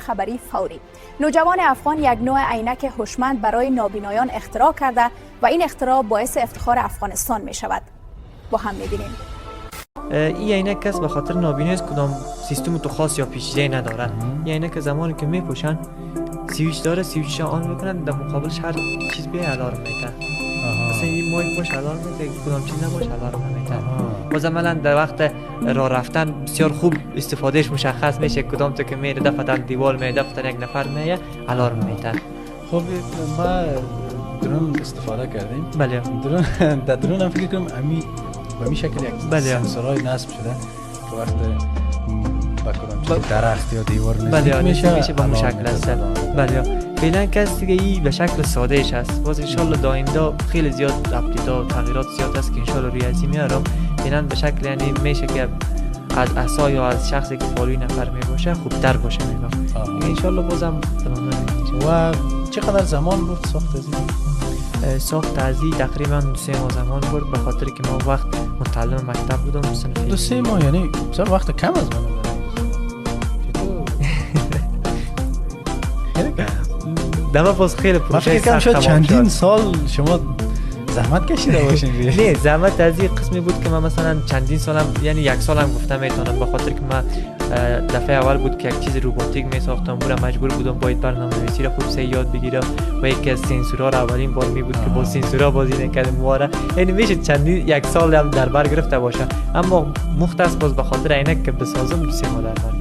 خبری فوری. نوجوان افغان یک نوع عینک هوشمند برای نابینایان اختراع کرده و این اختراع باعث افتخار افغانستان می شود. با هم می بینیم. این عینک کس به خاطر نابینی است کدام سیستم تو خاص یا پیچیده نداره. این عینک زمانی که میپوشن سویچ داره، سویچ آن میکنن، در مقابلش هر چیز بیه الارم میده. مثلا این مایک باش الارم میده، کدام چیز نباش الارم میده. باز عملا در وقت راه رفتن بسیار خوب استفادهش مشخص میشه، کدام تو که میره دفتر دیوار میره، دفتر یک نفر میه الارم میده. خب ما درون استفاده کردیم. بله. درون هم فکر کنم به این شکل یک سنسورای نصب شده که وقت با کدام چیز درخت یا دیوار نزدیک میشه به مشکل است. بله. فعلا کس دیگه ای به شکل ساده ایش است. باز ان شاء الله در آینده خیلی زیاد اپدیت‌ها و تغییرات زیاد است که ان شاء الله روی ازی میارم. فعلا به شکل یعنی میشه که از عصا یا از شخصی که بالوی نفر میباشه خوبتر باشه میگم. ان شاء الله بازم تمام میشه. و چقدر زمان بود ساخت از این؟ ساخت ازی تقریبا 2-3 ماه زمان برد، به خاطر که ما وقت متعلم مکتب بودم صنف 2-3 ماه، یعنی بسیار وقت کم از من دم باز خیلی پروژه سخت شد. چندین سال شما زحمت کشیده باشین. نه زحمت از این قسمی بود که من مثلا چندین سالم، یعنی 1 سالم گفتم میتونم، به خاطر که من دفعه اول بود که یک چیز روباتیک میساختم، بودم مجبور بودم باید برنامه‌نویسی را خوب یاد بگیرم و یکی از سنسورها را اولین بار می بود که با سنسورها بازی نکردم مواره، یعنی میشه چندین 1 سال هم در بر گرفته باشه، اما مختص باز به خاطر عینک که بسازم 2-3 ماه در بر